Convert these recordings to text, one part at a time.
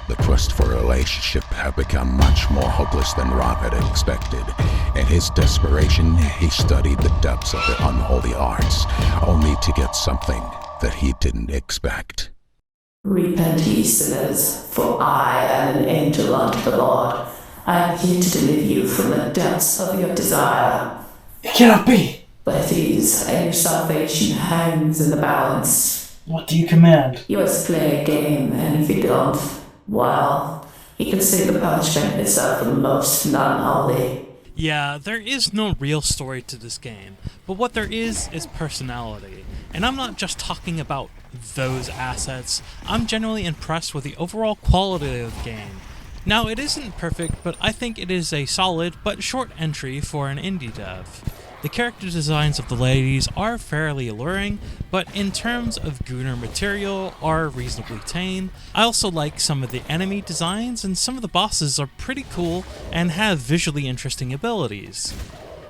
The quest for a relationship had become much more hopeless than Rob had expected. In his desperation, he studied the depths of the unholy arts, only to get something that he didn't expect. Repent ye, sinners, for I am an angel unto the Lord. I am here to deliver you from the depths of your desire. It cannot be! But it is, and your salvation hangs in the balance. What do you command? You must play a game, and if you don't, well, you can see the punishment itself the most nunholy. Yeah, there is no real story to this game, but what there is personality. And I'm not just talking about those assets, I'm genuinely impressed with the overall quality of the game. Now, it isn't perfect, but I think it is a solid but short entry for an indie dev. The character designs of the ladies are fairly alluring, but in terms of gooner material are reasonably tame. I also like some of the enemy designs, and some of the bosses are pretty cool and have visually interesting abilities.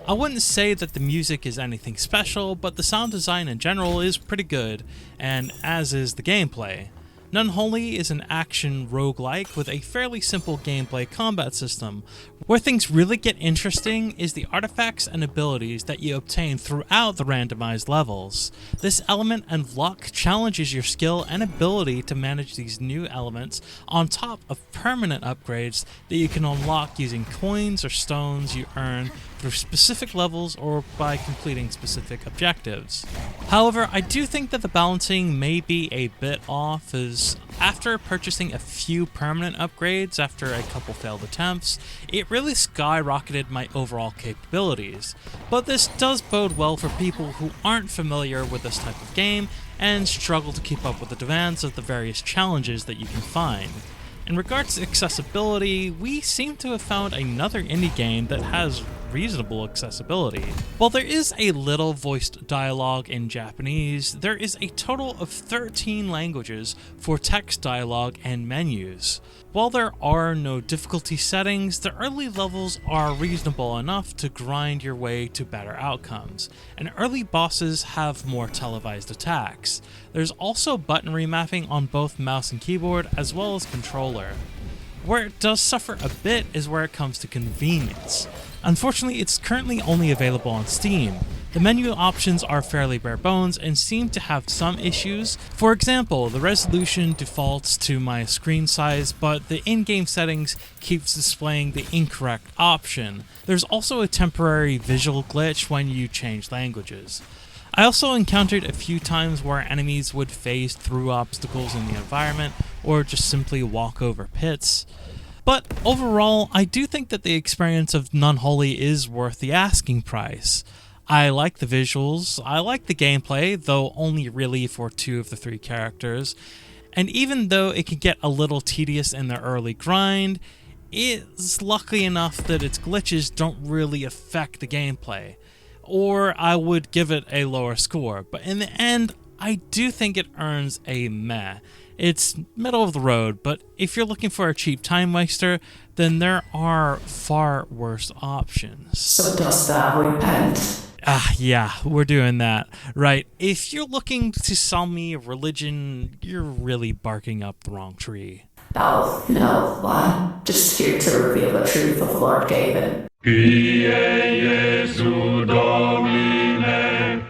I wouldn't say that the music is anything special, but the sound design in general is pretty good, and as is the gameplay. Nunholy is an action roguelike with a fairly simple gameplay combat system. Where things really get interesting is the artifacts and abilities that you obtain throughout the randomized levels. This element and luck challenges your skill and ability to manage these new elements on top of permanent upgrades that you can unlock using coins or stones you earn through specific levels or by completing specific objectives. However, I do think that the balancing may be a bit off, as after purchasing a few permanent upgrades after a couple failed attempts, it really skyrocketed my overall capabilities. But this does bode well for people who aren't familiar with this type of game and struggle to keep up with the demands of the various challenges that you can find. In regards to accessibility, we seem to have found another indie game that has reasonable accessibility. While there is a little voiced dialogue in Japanese, there is a total of 13 languages for text dialogue and menus. While there are no difficulty settings, the early levels are reasonable enough to grind your way to better outcomes, and early bosses have more televised attacks. There's also button remapping on both mouse and keyboard as well as controller. Where it does suffer a bit is where it comes to convenience. Unfortunately, it's currently only available on Steam. The menu options are fairly bare bones and seem to have some issues. For example, the resolution defaults to my screen size, but the in-game settings keeps displaying the incorrect option. There's also a temporary visual glitch when you change languages. I also encountered a few times where enemies would phase through obstacles in the environment or just simply walk over pits. But overall, I do think that the experience of Nunholy is worth the asking price. I like the visuals, I like the gameplay, though only really for 2 of the 3 characters, and even though it can get a little tedious in the early grind, it's lucky enough that its glitches don't really affect the gameplay, or I would give it a lower score, but in the end, I do think it earns a meh. It's middle of the road, but if you're looking for a cheap time waster, then there are far worse options. So dost thou repent? Yeah, we're doing that. Right, if you're looking to sell me religion, you're really barking up the wrong tree. Oh, no, I'm just here to reveal the truth of Lord Gavin. Pie Jesu Domine,